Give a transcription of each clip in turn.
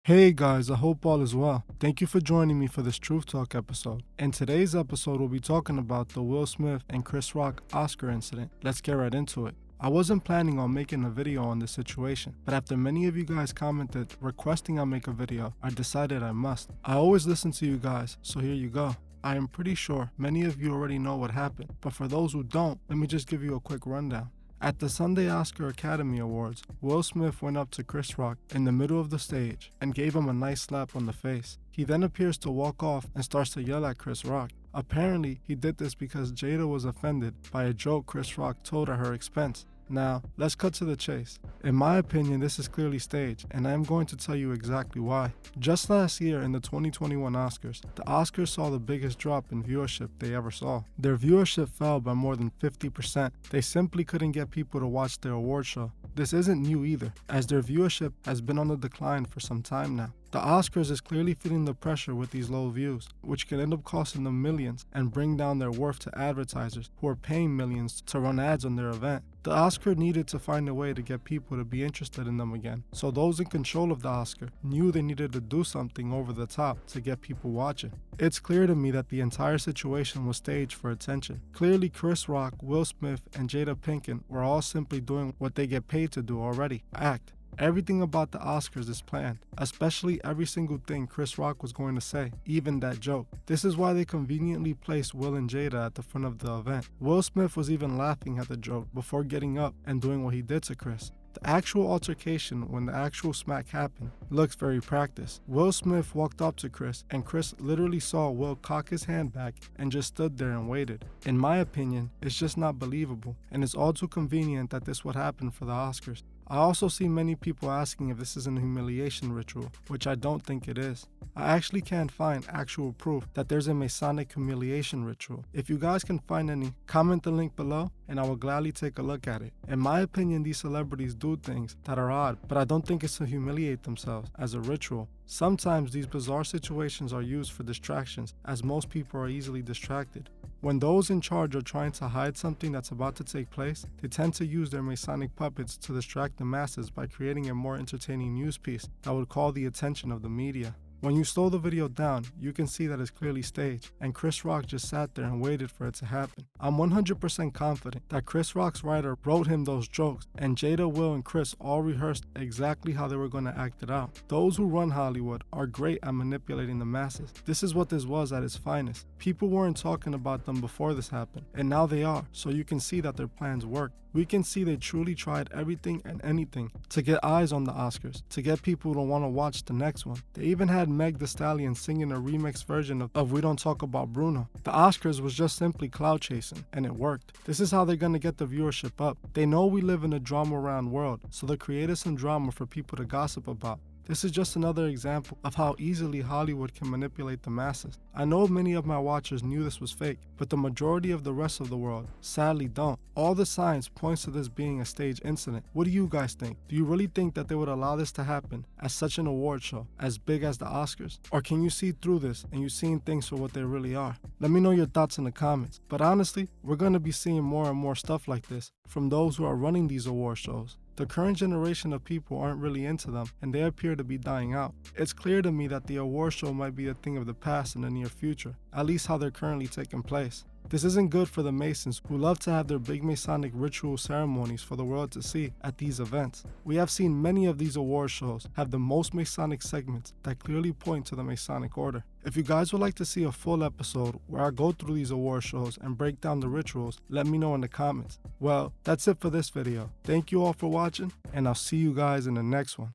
Hey guys, I hope all is well. Thank you for joining me for this Truth Talk episode. In today's episode, we'll be talking about the Will Smith and Chris Rock Oscar incident. Let's get right into it. I wasn't planning on making a video on this situation, but after many of you guys commented requesting I make a video, I decided I must. I always listen to you guys, so here you go. I am pretty sure many of you already know what happened, but for those who don't, let me just give you a quick rundown. At the Sunday Oscar Academy Awards, Will Smith went up to Chris Rock in the middle of the stage and gave him a nice slap on the face. He then appears to walk off and starts to yell at Chris Rock. Apparently, he did this because Jada was offended by a joke Chris Rock told at her expense. Now, let's cut to the chase. In my opinion, this is clearly staged, and I am going to tell you exactly why. Just last year in the 2021 Oscars, the Oscars saw the biggest drop in viewership they ever saw. Their viewership fell by more than 50%. They simply couldn't get people to watch their award show. This isn't new either, as their viewership has been on the decline for some time now. The Oscars is clearly feeling the pressure with these low views, which can end up costing them millions and bring down their worth to advertisers who are paying millions to run ads on their event. The Oscar needed to find a way to get people to be interested in them again, so those in control of the Oscar knew they needed to do something over the top to get people watching. It's clear to me that the entire situation was staged for attention. Clearly, Chris Rock, Will Smith, and Jada Pinkett were all simply doing what they get paid to do already: act. Everything about the Oscars is planned, especially every single thing Chris Rock was going to say, even that joke. This is why they conveniently placed Will and Jada at the front of the event. Will Smith was even laughing at the joke before getting up and doing what he did to Chris. The actual altercation, when the actual smack happened, looks very practiced. Will Smith walked up to Chris, and Chris literally saw Will cock his hand back and just stood there and waited. In my opinion, it's just not believable, and it's all too convenient that this would happen for the Oscars. I also see many people asking if this is an humiliation ritual, which I don't think it is. I actually can't find actual proof that there's a Masonic humiliation ritual. If you guys can find any, comment the link below and I will gladly take a look at it. In my opinion, these celebrities do things that are odd, but I don't think it's to humiliate themselves as a ritual. Sometimes these bizarre situations are used for distractions, as most people are easily distracted. When those in charge are trying to hide something that's about to take place, they tend to use their Masonic puppets to distract the masses by creating a more entertaining news piece that would call the attention of the media. When you slow the video down, you can see that it's clearly staged, and Chris Rock just sat there and waited for it to happen. I'm 100% confident that Chris Rock's writer wrote him those jokes, and Jada, Will, and Chris all rehearsed exactly how they were going to act it out. Those who run Hollywood are great at manipulating the masses. This is what this was at its finest. People weren't talking about them before this happened, and now they are, so you can see that their plans worked. We can see they truly tried everything and anything to get eyes on the Oscars, to get people to want to watch the next one. They even had Meg Thee Stallion singing a remix version of We Don't Talk About Bruno. The Oscars was just simply clout chasing, and it worked. This is how they're gonna get the viewership up. They know we live in a drama-around world, so they created some drama for people to gossip about. This is just another example of how easily Hollywood can manipulate the masses. I know many of my watchers knew this was fake, but the majority of the rest of the world sadly don't. All the signs points to this being a staged incident. What do you guys think? Do you really think that they would allow this to happen at such an award show as big as the Oscars? Or can you see through this and you're seeing things for what they really are? Let me know your thoughts in the comments. But honestly, we're going to be seeing more and more stuff like this from those who are running these award shows. The current generation of people aren't really into them, and they appear to be dying out. It's clear to me that the award show might be a thing of the past in the near future, at least how they're currently taking place. This isn't good for the Masons, who love to have their big Masonic ritual ceremonies for the world to see at these events. We have seen many of these award shows have the most Masonic segments that clearly point to the Masonic order. If you guys would like to see a full episode where I go through these award shows and break down the rituals, let me know in the comments. Well, that's it for this video. Thank you all for watching, and I'll see you guys in the next one.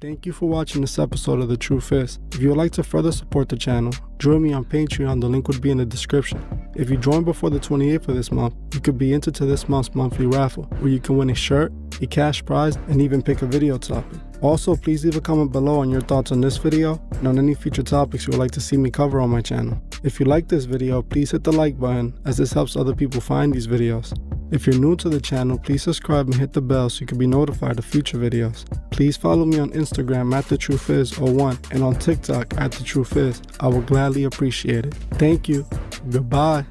Thank you for watching this episode of The Truth Is. If you would like to further support the channel, join me on Patreon, the link would be in the description. If you join before the 28th of this month, you could be entered to this month's monthly raffle, where you can win a shirt, a cash prize, and even pick a video topic. Also, please leave a comment below on your thoughts on this video and on any future topics you would like to see me cover on my channel. If you like this video, please hit the like button, as this helps other people find these videos. If you're new to the channel, please subscribe and hit the bell so you can be notified of future videos. Please follow me on Instagram at TheTruthIs01 and on TikTok at TheTruthIs. I will gladly appreciate it. Thank you. Goodbye.